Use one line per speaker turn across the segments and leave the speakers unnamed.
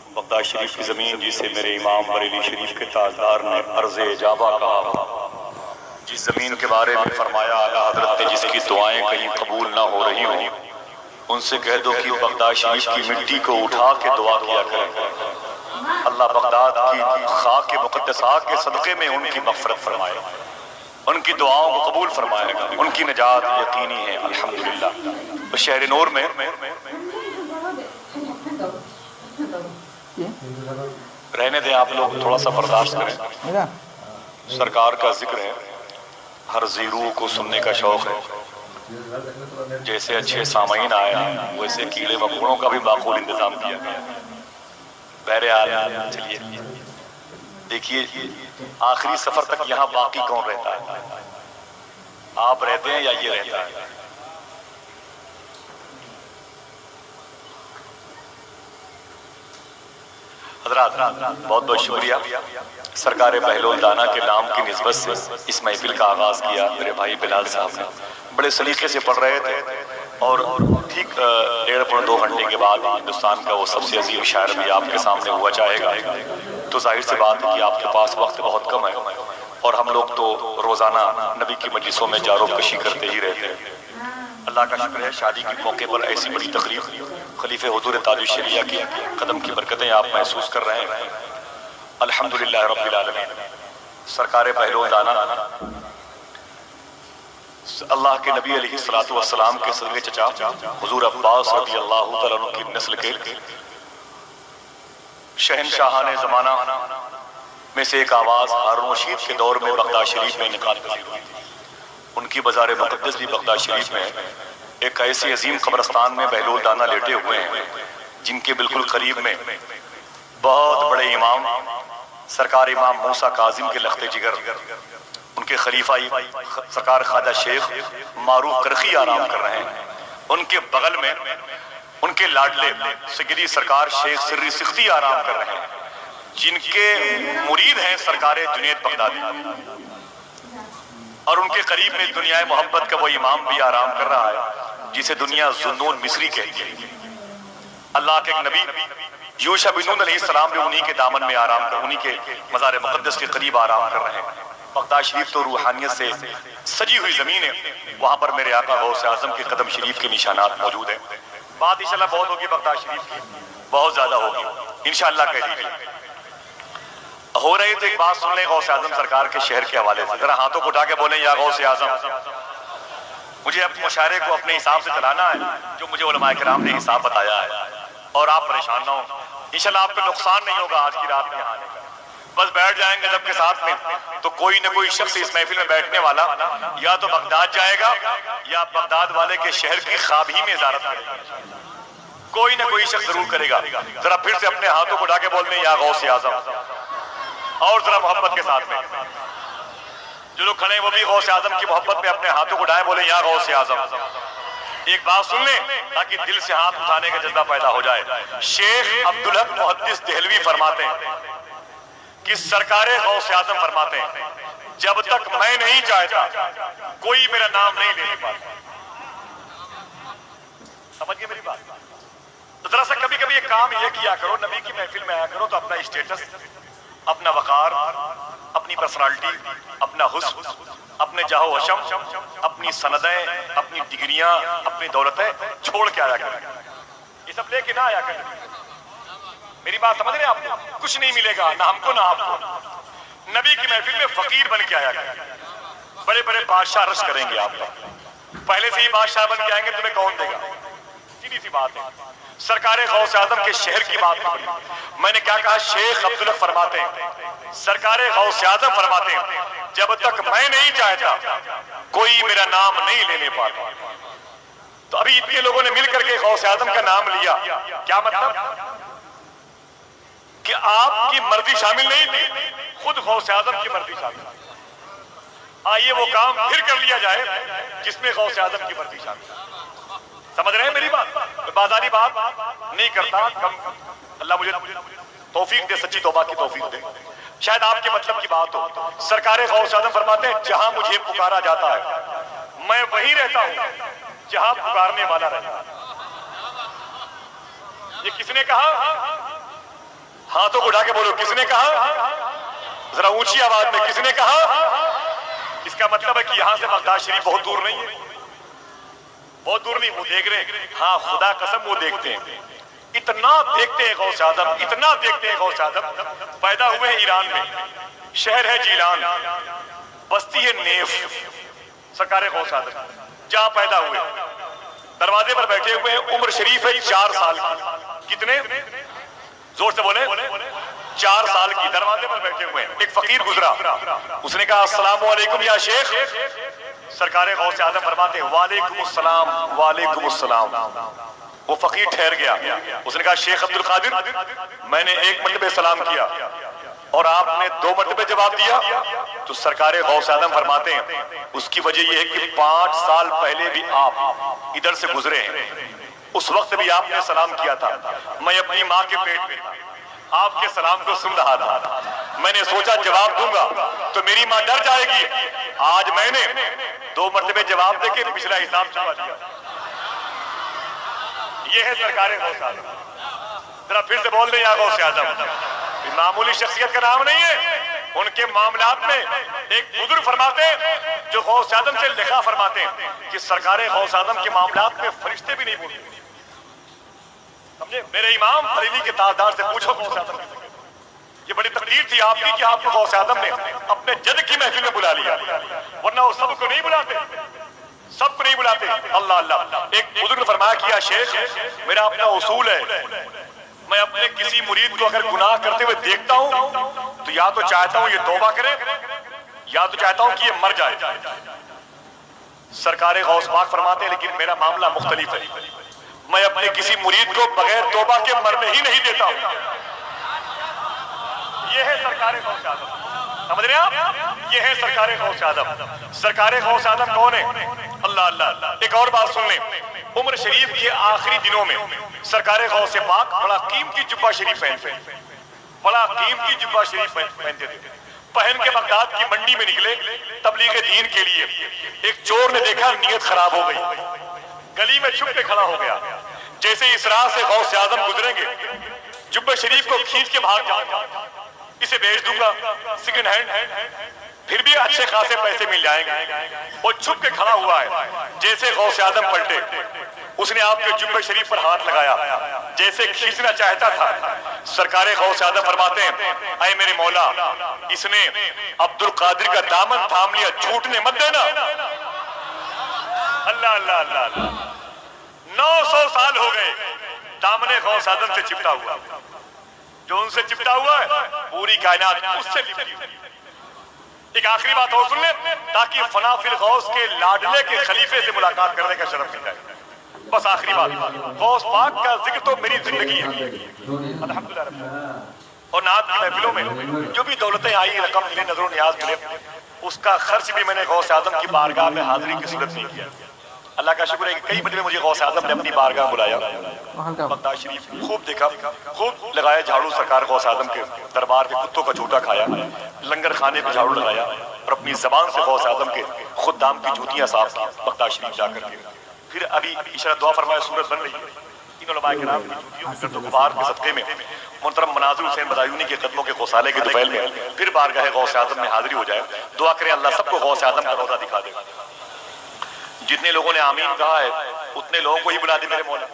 Baghdad शरीफ की ज़मीन जिसे मेरे इमाम बरेली शरीफ के ताजदार ने अर्ज़ इजाबा कहा, जिस ज़मीन के बारे में फरमाया आला हज़रत ने जिसकी दुआएं कहीं कबूल ना हो रही हों, उनसे कह दो कि बगदाद शरीफ की मिट्टी को उठा के दुआ किया करें। अल्लाह बगदाद की खाक मुक़द्दसा के सदक़े में उनकी मग़फ़िरत फरमाए, उनकी दुआओं को कबूल फरमाएगा, उनकी निजात यकीनी है अल्हम्दुलिल्लाह। तो शहर नूर में रहने दें, आप लोग थोड़ा सा बर्दाश्त करें। सरकार का जिक्र है, हर ज़ीरू को सुनने का शौक़ है। जैसे अच्छे सामीन आया वैसे कीड़े मकोड़ों का भी माकूल इंतजाम किया गया। बहरहाल चलिए देखिए, आखिरी सफर तक यहाँ बाकी कौन रहता है? आप रहते हैं या ये रहता है? हज़रात बहुत बहुत शुक्रिया। सरकार बहलोल दाना के नाम की निस्बत से इस महफिल का आगाज़ किया मेरे भाई बिलाल साहब ने। बड़े सलीके से पढ़ रहे थे और ठीक 1.5-2 घंटे के बाद हिंदुस्तान का वो सबसे अजीम शायर भी आपके सामने हुआ चाहेगा। तो जाहिर सी बात है कि आपके पास वक्त बहुत कम है और हम लोग तो रोज़ाना नबी की मजलिसों में जारोब कशी करते ही रहते हैं। अल्लाह का शुक्र है, शादी के मौके पर ऐसी बड़ी तकरीब खलीफे हुजूर ताजुश शरिया के कदम की बरकतें आप महसूस कर रहे हैं। अल्हम्दुलिल्लाह रब्बिल आलमीन। सरकार बहलोल दाना अल्लाह के नबी अलैहिस्सलातु वस्सलाम के सदक़े चचा हुजूर अब्बास रज़ियल्लाहु तआला अन्हु की नस्ल के शहनशाहाने ज़माना में से एक आवाज़ हारून रशीद के दौर में बगदाद शरीफ में इंतकाल पजीर हुई थी। उनकी बज़ार मुक़द्दस भी बगदाद शरीफ में एक ऐसी अजीम कब्रस्तान में बहलोल दाना लेटे हुए हैं जिनके बिल्कुल करीब में बहुत बड़े इमाम सरकार इमाम मूसा काजिम के लख्ते जिगर, उनके खलीफा सरकार ख्वाजा शेख मारूफ करखी आराम कर रहे हैं। उनके बगल में उनके लाडले सगीरी सरकार शेख सिर्री सिख्ती आराम कर रहे हैं, जिनके मुरीद हैं सरकार जुनैद बगदादी, और उनके करीब में दुनिया मोहब्बत का वो इमाम भी आराम कर रहा है जिसे दुनिया जुन्नून मिस्री कहती है। अल्लाह के एक नबी यूशा बिन नून अलैहिस्सलाम भी उन्हीं के दामन में आराम कर, उन्हीं के मज़ार मुक़द्दस के करीब आराम कर रहे हैं। बगदाद शरीफ तो रूहानियत से सजी हुई ज़मीन है, वहाँ पर मेरे आका गौस आज़म के कदम शरीफ के निशानात मौजूद हैं। बात इंशाअल्लाह बहुत होगी बगदाद शरीफ की, बहुत ज़्यादा होगी इंशाअल्लाह कह दीजिए। हो रही तो एक बात सुन लें गौस आज़म सरकार के शहर के हवाले से, जरा हाथों को उठा के बोलें या गौस आज़म। मुझे अपने मुशायरे को अपने हिसाब से चलाना है, जो मुझे उलमाए किराम ने हिसाब बताया है, और आप परेशान ना हो। इंशाल्लाह आपको नुकसान नहीं होगा आज की रात में आने का। बस बैठ जाएंगे सबके साथ में तो कोई न कोई शख्स इस महफिल में बैठने वाला या तो बगदाद जाएगा या बगदाद वाले के शहर की ख्वाब ही में ज़ियारत करेगा। कोई न कोई शख्स जरूर करेगा। जरा फिर से अपने हाथों को उठा के बोल दें या गौस आज़म, और जरा मोहब्बत के साथ में जो लोग खड़े हैं वो भी गौस आज़म की मोहब्बत में अपने हाथों को उठाए, बोले या गौस आज़म। एक बात सुन लें ताकि दिल से हाथ उठाने का जज्बा पैदा हो जाए। शेख अब्दुल हक मुहद्दिस देहलवी फरमाते हैं कि सरकारे गौस आज़म फरमाते हैं, जब तक मैं नहीं चाहता कोई मेरा नाम नहीं लेने पाता। समझिए मेरी बात। तो जरा सा कभी कभी एक काम ये किया करो, नबी की महफिल में आया करो तो अपना स्टेटस, अपना वकार, अपनी पर्सनालिटी, अपना हुस्न, अपने जाहो हशम, अपनी सनदें, अपनी डिग्रियां, अपनी दौलतें छोड़ के आया करें। ये सब लेके ना आया करें। मेरी बात समझ रहे हैं आप? कुछ नहीं मिलेगा ना हमको ना आपको। नबी की महफिल में फकीर बन के आया करें। बड़े बड़े बादशाह रश करेंगे आप पर। पहले से ही बादशाह बन के आएंगे, तुम्हें कौन देगा? सीधी सी बात है। सरकार गौस आज़म के शहर की बात करी। मैंने क्या कहा? शेख अब्दुल हक फरमाते हैं, सरकार गौस आज़म फरमाते हैं, जब तक मैं नहीं चाहता कोई मेरा नाम नहीं लेने पाता। तो अभी इतने लोगों ने मिलकर के गौस आज़म का नाम लिया, क्या मतलब कि आपकी मर्जी शामिल नहीं थी, खुद गौस आज़म की मर्जी शामिल। आइए वो काम फिर कर लिया जाए जिसमें गौस आज़म की मर्जी शामिल। समझ रहे हैं मेरी बात? बाजारी बात नहीं करता। कम अल्लाह मुझे तौफीक दे, सच्ची तौबा की तौफीक दे। शायद आपके मतलब की बात हो। सरकार गौस आज़म फरमाते हैं, जहां मुझे पुकारा जाता है मैं वहीं रहता हूं जहां पुकारने वाला रहता है। ये किसने कहा? हाथों को उठा के बोलो, किसने कहा? जरा ऊंची आवाज में, किसने कहा? इसका मतलब है कि यहां से बगदाद शरीफ बहुत दूर नहीं है, बहुत दूर नहीं। वो देख रहे हैं, हाँ खुदा कसम वो देखते हैं, इतना देखते हैं गौस आजम, इतना देखते हैं गौस आजम। पैदा हुए हैं ईरान में, शहर है जीलान, बस्ती है नेफ, सरकार गौस आजम जहां पैदा हुए, दरवाजे पर बैठे हुए हैं। उम्र शरीफ है 4 साल की। कितने? जोर से बोले। 4 साल की, दरवाजे पर बैठे हुए हैं। एक फकीर गुजरा, उसने कहा अस्सलाम वालेकुम या शेख। सरकार गौस आजम फरमाते हैं वालेकुम अस्सलाम, वालेकुम अस्सलाम। वो फकीर ठहर गया, उसने कहा शेख अब्दुल कादिर, मैंने 1 मरतबे सलाम किया और आपने 2 मरतबे जवाब दिया। तो सरकार गौस आजम फरमाते हैं उसकी वजह यह है कि 5 साल पहले भी आप इधर से गुजरे हैं, उस वक्त भी आपने सलाम किया था। मैं अपनी माँ के पेट में आपके सलाम को सुन रहा था, मैंने सोचा जवाब दूंगा तो मेरी माँ डर जाएगी। आज मैंने 2 मरतबे जवाब देके पिछला हिसाब चुका दिया। ये है सरकार गौस आजम। जरा फिर से बोल दें या गौस आजम, मामूली शख्सियत का नाम नहीं है। उनके मामलात में एक बुजुर्ग फरमाते हैं जो गौस आजम से लिखा फरमाते हैं कि सरकार गौस आजम के मामलात में फरिश्ते भी नहीं बोलते। समझे? मेरे इमाम बरेली के ताजदार से पूछो गौस आजम, ये बड़ी तकदीर थी आपकी कि आपको गौस आजम ने अपने जद की महफिल में बुला लिया, वरना वो सबको नहीं बुलाते, सबको नहीं बुलाते। अल्लाह अल्लाह। एक बुजुर्ग फरमाया किया शेख मेरा अपना उसूल है, मैं अपने किसी मुरीद को अगर गुनाह करते हुए देखता हूं तो या तो चाहता हूं ये तौबा करे, या तो चाहता हूं कि ये मर जाए। सरकार गौस पाक फरमाते हैं लेकिन मेरा मामला मुख्तलिफ है, मैं अपने किसी मुरीद को बगैर तौबा के मरने ही नहीं देता हूं। ये है सरकार गौस आजम, समझ रहे हैं आप? ये है सरकार गौस आजम। सरकार गौस आजम कौन है? अल्लाह अल्लाह। एक और बात सुन लें, उम्र शरीफ के आखिरी दिनों में सरकार गौस पाक बड़ा कीमती जुब्बा शरीफ पहनते, बड़ा कीमती जुब्बा शरीफ पहनते थे। पहन के बगदाद की मंडी में निकले तबलीग दीन के लिए। एक चोर ने देखा नीयत खराब हो गई, गली में छुप के खड़ा हो गया। जैसे इस राह से गौस आजम गुजरेंगे जुब्बा शरीफ को खींच के भाग जाऊंगा, इसे बेच दूंगा सेकंड हैंड, फिर भी अच्छे खासे पैसे मिल जाएंगे। वो छुप के खड़ा हुआ है। जैसे गौस आजम पलटे, उसने आपके जुब्बे शरीफ पर हाथ लगाया, जैसे खींचना चाहता था। सरकार गौस आजम फरमाते हैं ऐ मेरे मौला, इसने अब्दुल कादिर का दामन थाम लिया, छूटने मत देना। अल्लाह अल्लाह अल्लाह। 900 साल हो गए दामने गौस आजम से चिपटा हुआ, जो उनसे चिपटा हुआ है पूरी कायनात उससे लिपटी हुई। एक आखिरी बात और सुन ले ताकि फनाफिल गौस के लाडले के खलीफे से मुलाकात करने का शरफ मिल जाए। बस आखिरी बात, गौस पाक का जिक्र तो मेरी जिंदगी है अल्हम्दुलिल्लाह। और नात की महफिलों में जो भी दौलतें आई, रकम मिले, नजर नियाज मिले, उसका खर्च भी मैंने गौस आजम की बारगाह में हाजिरी की सूरत नहीं किया। अल्लाह का शुक्र है कि कई मरतबे मुझे गौस आजम ने अपनी बारगाह बुलाया, बगदाद शरीफ खूब देखा, खूब लगाया झाड़ू। सरकार गौस आजम के दरबार के कुत्तों का झूठा खाया, लंगर खाने पे झाड़ू लगाया और अपनी जबान से गौस आजम के खुद दाम की जूतियां साफ की बगदाद शरीफ जाकर के। फिर अभी इशारा दुआ फरमाया सूरत बन रही है, इन उलमाए किराम की जूतियों के गर्दोगुबार के सदके में मुहतरम मनाजिर हुसैन बदायूनी के कदमों के गौसाले के दुफैल में फिर बारगाह गौस आजम में हाजिरी हो जाए। दुआ करें अल्लाह सबको गौस आजम का रोज़ा दिखा दे। जितने लोगों ने आमीन कहा है उतने लोगों को ही बुला दे मेरे मौला।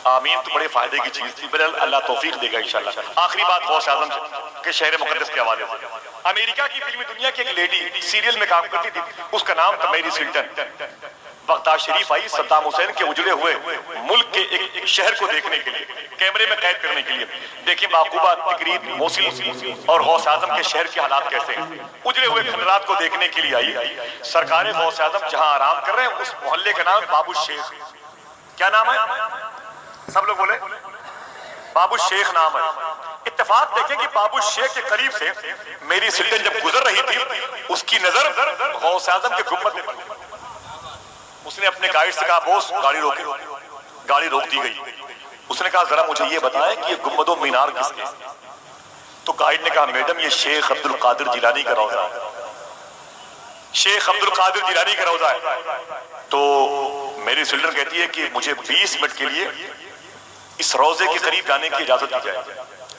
आमीन तो बड़े फायदे की चीज थी, बहरहाल अल्लाह तौफीक देगा इंशाल्लाह। आखिरी बात गौस आजम के शहर मुकद्दस के हवाले से। अमेरिका की फिल्मी दुनिया की एक लेडी सीरियल में काम करती थी, उसका नाम था मैरी सिल्टन। बगदाद शरीफ आई सद्दाम हुसैन के उजड़े हुए मुल्क के एक शहर को देखने के लिए, कैमरे में कैद करने के लिए। देखिए बाकुबा, तिकरीत, मोसिल और गौस आजम के शहर के हालात कैसे हैं। उजड़े हुए खंडरात को देखने के लिए आई। सरकार गौस आजम जहां आराम कर रहे हैं उस मोहल्ले का नाम बाबू शेख। क्या नाम है? सब लोग बोले बाबू शेख नाम है। इत्तेफाक देखें कि बाबू शेख के करीब से मेरी सिल्टन जब गुजर रही थी उसकी नजर गौस आजम के गुम्बद पे पड़ी। उसने अपने गाइड से कहा बॉस गाड़ी रोके। गाड़ी रोक दी गई। उसने कहा जरा मुझे ये बताएं कि ये गुम्बदो मीनार किसके? तो गाइड ने कहा मैडम ये शेख अब्दुल कादिर जिलानी का रौजा है, शेख अब्दुल कादिर जिलानी का रौजा है। तो मेरी सिल्टन कहती है कि मुझे 20 मिनट के लिए इस रोजे के करीब जाने की इजाजत दी जाए।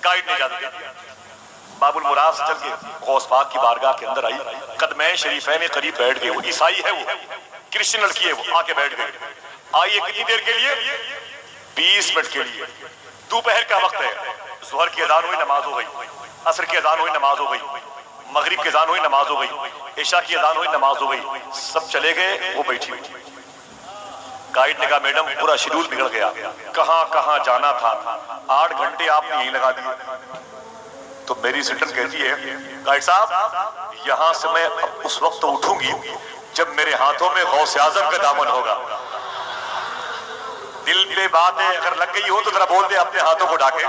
गाइड ने इजाजत दी। बाबुल मुराद से चल के गौस पाक की बारगाह के अंदर आई, कदमे शरीफे में करीब बैठ गए। वो ईसाई है, वो क्रिश्चियन लड़की है, वो आके बैठ गई। आई कितनी देर के लिए? 20 मिनट के लिए। दोपहर का वक्त है, जोहर की अजान हुई, नमाज हो गई। असर की अजान हुई, नमाज हो गई। मगरिब की अजान हुई, नमाज हो गई। इशा की अजान हुई, नमाज हो गई। सब चले गए, वो बैठी हुई। गाइड ने कहा मैडम पूरा शेड्यूल बिगड़ गया, कहां कहां जाना था, 8 घंटे आपने यहीं लगा दिए। तो मेरी असिस्टेंट कहती है गाइड साहब यहां से मैं उस वक्त उठूंगी जब मेरे हाथों में गौसे आजम का दामन होगा। दिल पे बात है, अगर लग गई हो तो जरा बोल दे अपने हाथों को ढाके,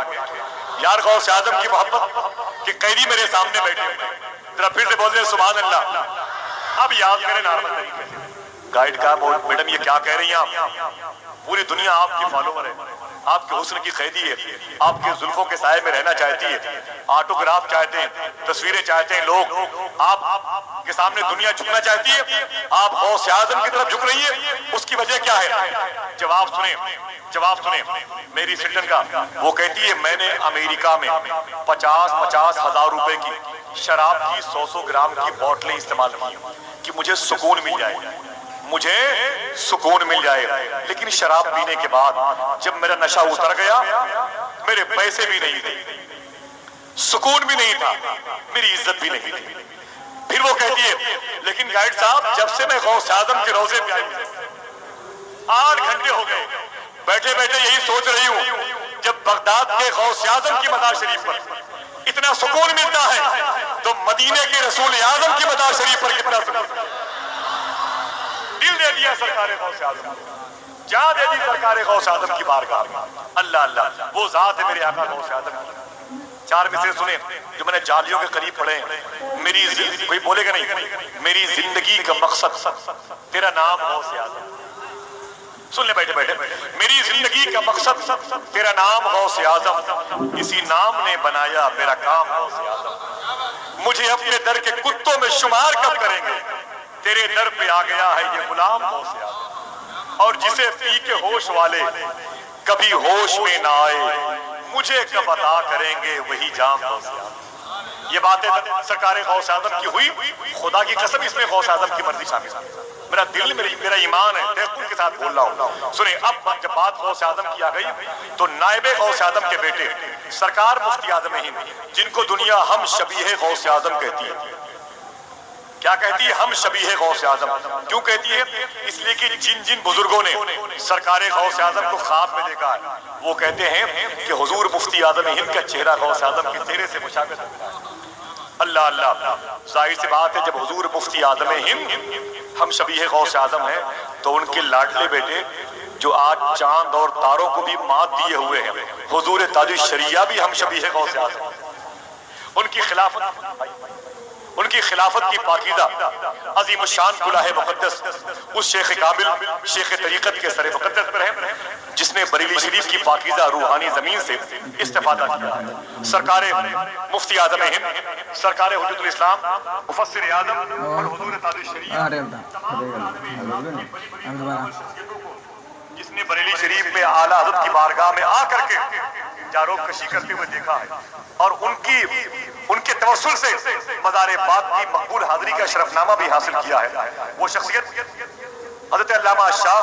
यार गौसे आजम की मोहब्बत कि कैदी मेरे सामने बैठे, जरा फिर से बोल दे सुभान अल्लाह। अब याद करें नॉर्मल तरीके से। गाइड का मैडम ये क्या कह रही हैं आप? पूरी दुनिया आपकी फॉलोवर है, आपके हुस्न की कैदी है, आपके जुल्फों के साए में रहना चाहती है, ऑटोग्राफ चाहते हैं, तस्वीरें चाहते हैं लोग, आप के सामने दुनिया झुकना चाहती है, आप गौसे आज़म की तरफ झुक रही है, उसकी वजह क्या है? जवाब सुने, जवाब सुने मेरी सिटीजन का। वो कहती है मैंने अमेरिका में 50-50 हजार रुपए की शराब की 100-100 ग्राम की बोतलें इस्तेमाल की कि मुझे सुकून मिल जाए, मुझे सुकून मिल जाए। लेकिन शराब पीने के बाद जब मेरा नशा उतर गया, मेरे पैसे भी नहीं थे, सुकून भी नहीं था, मेरी इज्जत भी नहीं थी। फिर वो कहती है लेकिन गाइड साहब जब से मैं गौसे आज़म के रोजे पे आई 8 घंटे हो गए, बैठे बैठे यही सोच रही हूं जब बगदाद के गौसे आज़म की मज़ार शरीफ पर इतना सुकून मिलता है तो मदीने के रसूल आज़म की मज़ार शरीफ पर कितना सुकून। दिल दे दिया सरकारे गौसे आज़म, जान दे दी सरकारे गौसे आज़म की बारगाह में। अल्लाह अल्लाह, वो जात है मेरे आका गौसे आज़म की। 4 मिसरे सुने जो मैंने जालियों के करीब पढ़े। मेरी कोई बोलेगा नहीं, मेरी जिंदगी का मकसद तेरा नाम गौसे आज़म। सुन ले बैठे बैठे, मेरी जिंदगी का मकसद तेरा नाम गौसे आज़म, इसी नाम ने बनाया मेरा काम गौसे आज़म। मुझे अपने दर के कुत्तों में शुमार कब करेंगे, तेरे दर पे आ गया है ये गुलाम गौसे आज़म। और जिसे पी के होश वाले कभी होश में ना आए, मुझे कब अता करेंगे वही जाम गौसे आज़म। ये बातें सरकारे गौसे आज़म की हुई, खुदा की कसम इसमें गौसे आज़म की मर्जी शामिल है। मेरा दिल मेरा ईमान है, तहक़्क़ुक़ के साथ बोल रहा हूँ। सुने अब जब बात गौसे आज़म की आ गई तो नायबे गौसे आज़म के बेटे सरकार मुफ्ती आज़म हिंद, जिनको दुनिया हम शबीहे गौसे आज़म कहती है। क्या कहती है? हम शबीहे गौसे आज़म। क्यों कहती है? इसलिए कि जिन जिन बुजुर्गों ने सरकारे गौसे आज़म को ख्वाब में देखा है, वो कहते हैं कि हुजूर मुफ्ती आज़म हिंद का चेहरा गौसे आज़म के चेहरे से मुशाबिह है। अल्लाह अल्लाह, जाहिर सी बात है जब हुजूर मुफ्ती आज़म हिंद हम शबीहे गौसे आज़म हैं तो उनके लाडले बेटे जो आज चांद और तारों को भी मात दिए हुए हैं, हुजूर ताजुश शरिया भी हम शबीहे गौसे आज़म। उनकी खिलाफत की पाकीज़ा अजीम शान कुलाह मुक़द्दस उस शेख कामिल शेख तरीक़त के सरे मुक़द्दस पर है जिसने बरेली शरीफ की पाकीज़ा रूहानी ज़मीन से इस्तिफ़ादा किया। सरकारे मुफ्ती आज़म हिंद, सरकारे हुज्जतुल इस्लाम, मुफस्सिर आज़म और हुजूर ताजुश शरिया, जिसने बरेली शरीफ में आला हज़रत की बारगाह में आकर के जारोग कशी करते हुए देखा है और उनके तवस्सुल से मज़ार पाक की मकबूल हाज़िरी का शरफनामा भी हासिल किया है। वो शख्सियत हज़रत अल्लामा शाह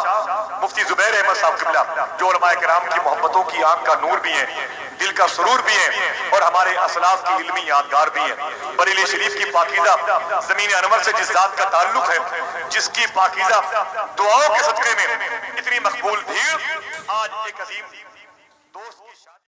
मुफ्ती ज़ुबैर अहमद साहब क़िबला, जो उलमाए किराम की मोहब्बतों की आंख का नूर भी हैं, दिल का सुरूर भी हैं और हमारे असलाफ की इल्मी यादगार भी हैं। बरेली शरीफ की पाकीज़ा ज़मीन अनवर से जिस ज़ात का ताल्लुक है, जिसकी पाकीज़ा दुआओं के सदक़े में इतनी मकबूल भीड़ आज एक अजीम दोस्त की